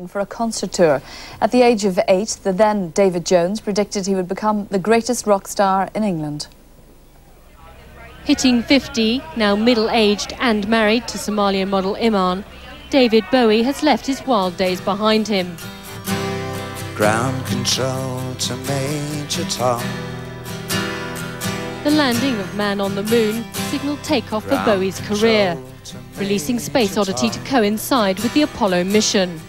For a concert tour. At the age of 8, the then David Jones predicted he would become the greatest rock star in England. Hitting 50, now middle-aged and married to Somalian model Iman, David Bowie has left his wild days behind him. Ground control to Major Tom. The landing of Man on the Moon signalled takeoff for Bowie's career, releasing Space Oddity to coincide with the Apollo mission.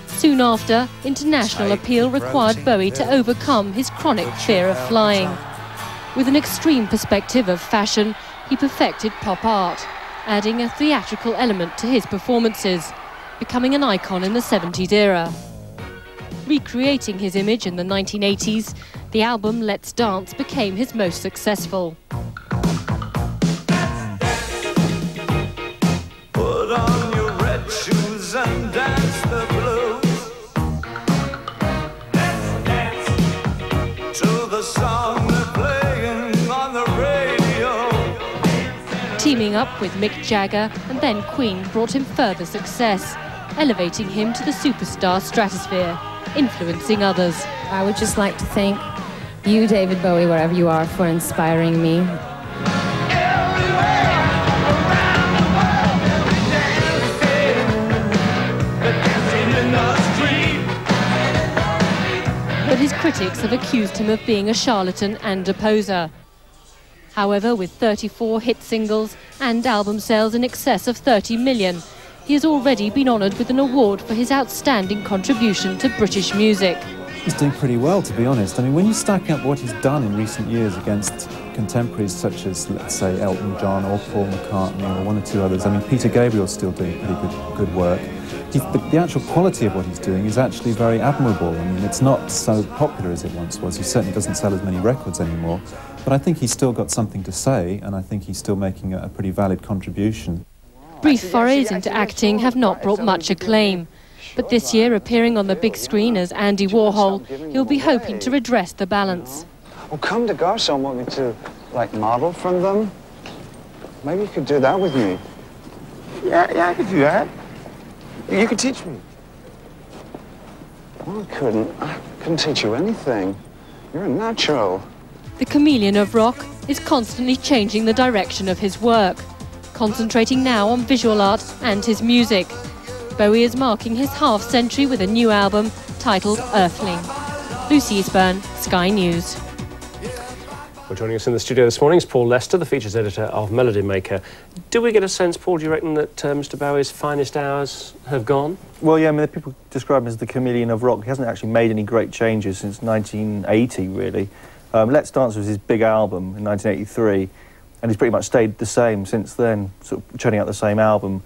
Soon after, international appeal required Bowie to overcome his chronic fear of flying. With an extreme perspective of fashion, he perfected pop art, adding a theatrical element to his performances, becoming an icon in the 70s era. Recreating his image in the 1980s, the album Let's Dance became his most successful. Put on your red shoes and dance the blues. Let's dance to the song they're playing on the radio. Teaming up with Mick Jagger and then Queen brought him further success, elevating him to the superstar stratosphere, influencing others. I would just like to thank you, David Bowie, wherever you are, for inspiring me. But his critics have accused him of being a charlatan and a poser. However, with 34 hit singles and album sales in excess of 30 million, he has already been honoured with an award for his outstanding contribution to British music. He's doing pretty well, to be honest. I mean, when you stack up what he's done in recent years against contemporaries such as, let's say, Elton John or Paul McCartney or one or two others, I mean, Peter Gabriel's still doing pretty good work. The actual quality of what he's doing is actually very admirable. I mean, it's not so popular as it once was. He certainly doesn't sell as many records anymore. But I think he's still got something to say, and I think he's still making a pretty valid contribution. Brief forays into acting have not brought much acclaim. But this year, appearing on the big screen as Andy Warhol, he'll be hoping to redress the balance. Well, come to Garson want me to, like, model from them? Maybe you could do that with me. Yeah, I could do that. You could teach me. Well, I couldn't teach you anything. You're a natural. The chameleon of rock is constantly changing the direction of his work, concentrating now on visual art and his music. Bowie is marking his half-century with a new album titled Earthling. Lucy Eastburn, Sky News. Well, joining us in the studio this morning is Paul Lester, the features editor of Melody Maker. Do we get a sense, Paul, do you reckon that Mr. Bowie's finest hours have gone? Well, yeah, I mean, people describe him as the chameleon of rock. He hasn't actually made any great changes since 1980, really. Let's Dance was his big album in 1983, and he's pretty much stayed the same since then, sort of churning out the same album.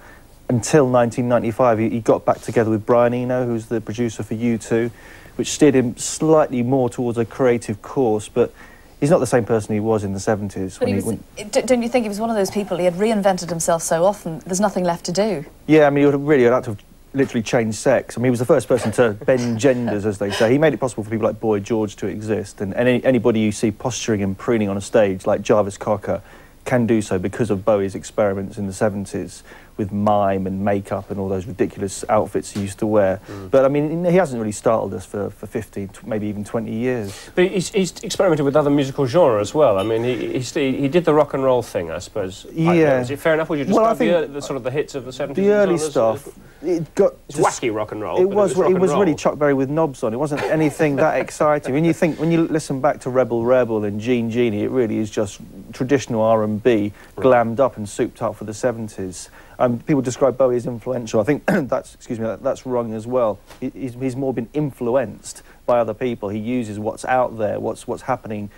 Until 1995, he got back together with Brian Eno, who's the producer for U2, which steered him slightly more towards a creative course, but he's not the same person he was in the 70s. But don't you think he was one of those people, he had reinvented himself so often, there's nothing left to do? Yeah, I mean, he would have to have literally changed sex. I mean, he was the first person to bend genders, as they say. He made it possible for people like Boy George to exist, and anybody you see posturing and preening on a stage, like Jarvis Cocker, can do so because of Bowie's experiments in the 70s with mime and makeup and all those ridiculous outfits he used to wear. But, I mean, he hasn't really startled us for 15, maybe even 20 years. But he's experimented with other musical genres as well. I mean, he did the rock and roll thing, I suppose. Yeah. Is it fair enough? Would you describe the sort of the hits of the 70s? The early stuff, it's wacky rock and roll. It was really Chuck Berry with knobs on. It wasn't anything that exciting. When you listen back to Rebel Rebel and Gene Genie, it really is just traditional R&B, glammed up and souped up for the 70s. People describe Bowie as influential. I think that's wrong as well. He's more been influenced by other people. He uses what's out there, what's happening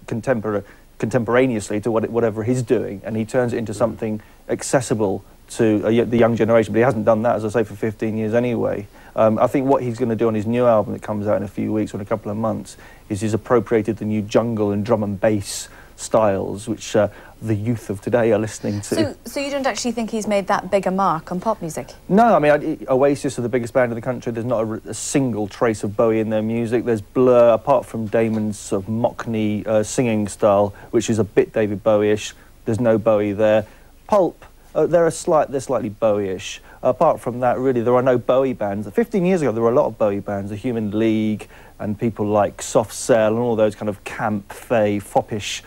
contemporaneously to whatever he's doing, and he turns it into something accessible to the young generation. But he hasn't done that, as I say, for 15 years anyway. I think what he's going to do on his new album that comes out in a few weeks or in a couple of months is he's appropriated the new jungle and drum and bass styles, which the youth of today are listening to. So you don't actually think he's made that big a mark on pop music? No, I mean, Oasis are the biggest band in the country. There's not a single trace of Bowie in their music. There's Blur, apart from Damon's sort of Mockney singing style, which is a bit David Bowie-ish. There's no Bowie there. Pulp They're slightly Bowie-ish. Apart from that, really, there are no Bowie bands. 15 years ago, there were a lot of Bowie bands, the Human League, and people like Soft Cell, and all those kind of camp, fey, foppish,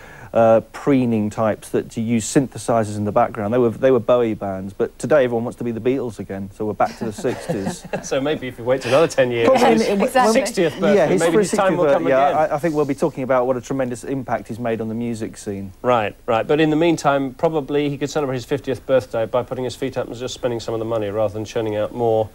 preening types that use synthesizers in the background. They were Bowie bands, but today everyone wants to be the Beatles again, so we're back to the 60s. So maybe if you wait another 10 years, Exactly. 60th birthday, yeah, maybe his time will come again. I think we'll be talking about what a tremendous impact he's made on the music scene. Right, right. But in the meantime, probably he could celebrate his 50th birthday by putting his feet up and just spending some of the money rather than churning out more.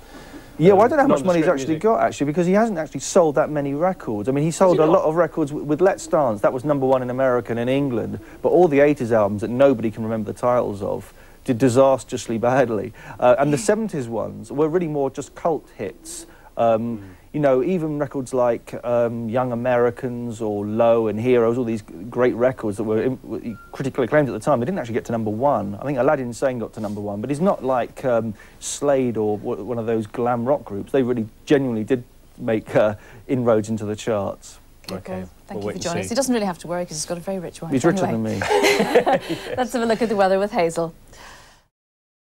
Yeah, well, I don't know how much money he's actually music. got, actually, because he hasn't actually sold that many records. I mean, he sold a lot of records with Let's Dance. That was #1 in America and in England. But all the 80s albums that nobody can remember the titles of did disastrously badly. And the 70s ones were really more just cult hits. You know, even records like Young Americans or Low and Heroes, all these great records that were critically acclaimed at the time, they didn't actually get to #1. I think Aladdin Sane got to #1, but he's not like Slade or one of those glam rock groups. They really genuinely did make inroads into the charts. Okay. Thank you for joining us. He doesn't really have to worry because he's got a very rich wife. He's richer than me. Let's have a look at the weather with Hazel.